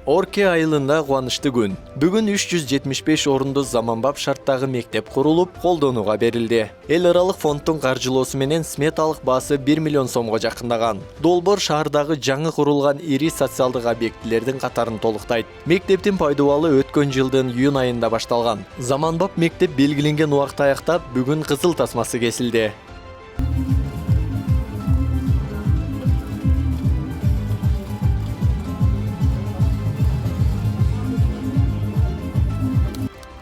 Орке айылында кубанычтуу күн. Бүгүн 375 орунду заманбап шарттагы мектеп курулуп, колдонууга берилди. Эл аралык фонддун каржылоосу менен сметалык баасы 1 миллион сомго жакындаган. Долбоор шаардагы жаңы курулган ири социалдык объектилердин катарын толуктайт. Мектептин пайдубалы өткөн жылдын июнь айында башталган. Заманбап мектеп белгиленген убакта аяктап, бүгүн кызыл тасмасы кесилди.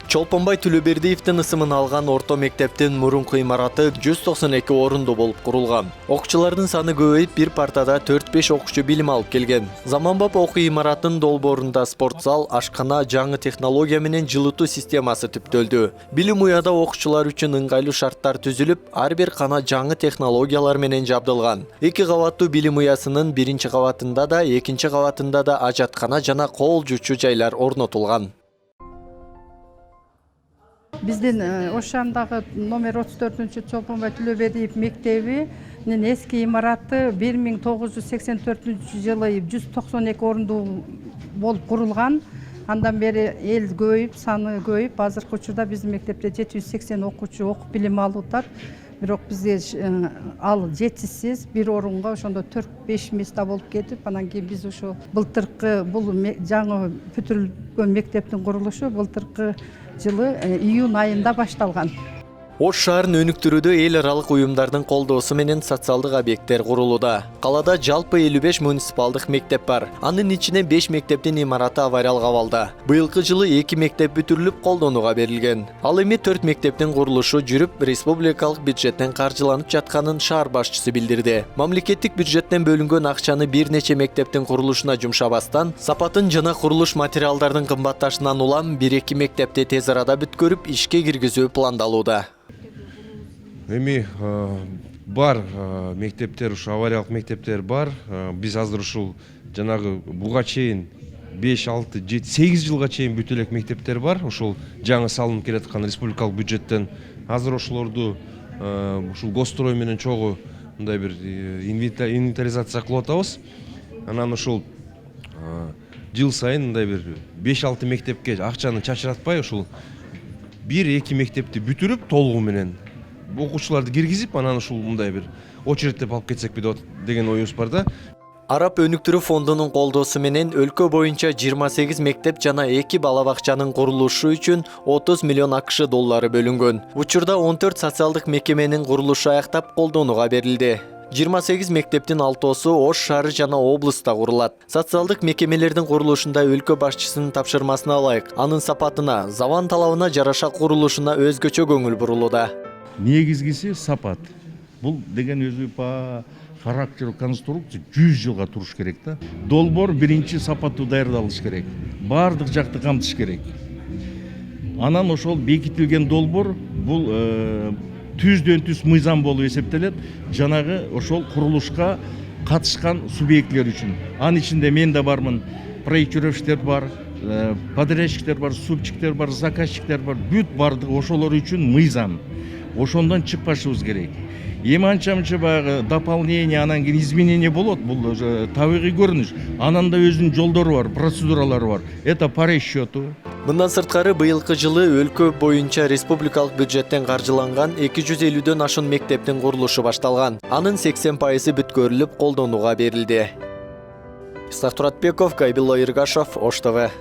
Чолпонбай Төлөбердиевдин ысымын алган орто мектептин мурунку имараты 192 орунду болуп курулган. Окуучулардын саны көбөйүп, бир партада 4-5 окуучу билим алып келген. Заманбап окуу имараттын долбоорунда спортзал, ашкана, жаңы технология менен жылытуу системасы түптөлдү. Билим уяда окуучулар үчүн ыңгайлуу шарттар түзүлүп, ар бир кана жаңы технологиялар менен жабдылган. 2 кабаттуу билим уясынын 1-кабатында да, 2-кабатында да ажаткана жана кол жуучу жайлар орнотулган. Биздин Ошандагы номер 34 Чолпонбай Төлөбердиев мектебинин эски имараты 1984 жылы 192 орунду болуп курулган. Андан бери эл көбөйүп, саны көбөйүп, азыркы учурда биздин мектепте 780 окуучу окуп билим алып атат. Бирок бизде ал жетишсиз, бир орунга ошондо 4-5 места болуп кетип, анан кийин биз ошо былтыркы бул жаңы бүтүрүлгөн мектептин курулушу былтыркы жылы июнь айында башталган. Ош шаарын өнүктүрүүдө эл аралык уюмдардын колдоосу менен социалдык объекттер курулууда. Калада жалпы 55 муниципалдык мектеп бар. Анын ичинен 5 мектептин имараты авариялык абалда. Быйылкы жылы 2 мектеп бүтүрүлүп колдонууга берилген. Ал эми 4 мектептин курулушу жүрүп, республикалык бюджеттен каржыланып жатканын шаар башчысы билдирди. Мамлекеттик бюджеттен бөлүнгөн акчаны бир нече мектептин курулушуна жумшабастан, сапатын жана курулуш материалдардын кымбатташынан улам 1-2 мектепти тез арада бүткөрүп, ишке киргизүү пландалууда. Эми бар мектептер, ушу авариялык мектептер бар. Биз азыр ушул жанагы буга чейин 5, 6, 7, 8 жылга чейин бүтө элек мектептер бар. Ушул жаңы салынып келаткан республикалык бюджеттен азыр ошолорду ушул госстрой менен чогуу мындай бир инвентаризация кылып атабыз. Анан ушул жыл сайын мындай бир 5-6 мектепке акчаны чачыратпай, ушул 1-2 мектепти бүтүрүп толугу менен окуучуларды киргизип, анан ушул мындай бир очередтеп алып кетсек деген оюбуз бар да. Арап өнүктүрүү фондунун колдоосу менен өлкө боюнча 28 мектеп жана 2 бала бакчанын курулушу үчүн 30 миллион АКШ доллары бөлүнгөн. Учурда 14 социалдык мекеменин курулушу аяктап колдонууга берилди. 28 мектептин 6-сы Ош шаары жана облуста курулат. Социалдык мекемелердин курулушунда өлкө башчысынын тапшырмасына ылайык, анын сапатына, заман талабына жараша курулушуна өзгөчө көңүл бурулууда. Негизгиси сапат. Бул деген өзү по характеру конструкция 100 жылга туруш керек да. Долбоор биринчи сапаттуу даярдалыш керек. Бардык жакты камтыш керек. Анан ошол бекитилген долбоор бул түздөн түз мыйзам болуп эсептелет. Жанагы ошол курулушка катышкан субъектлер үчүн. Анын ичинде мен да бармын, проектировщиктер бар, подрядчиктер бар, субчиктер бар, заказчиктер бар. Бүт бардык ошолор үчүн мыйзам. Ошондон чыкпашыбыз керек. Эми анча-мынча баягы дополнение, анан кийин изменение болот. Бул табигый көрүнүш. Анан да өзүнүн жолдору бар, процедуралары бар. Это по расчету. Мындан сырткары быйылкы жылы өлкө боюнча республикалык бюджеттен каржыланган 250дөн ашуун мектептин курулушу башталган. Анын 80% бүткөрүлүп колдонууга берилди. Исак Туратбеков, Гайбилла Иргашев, Ош ТВ.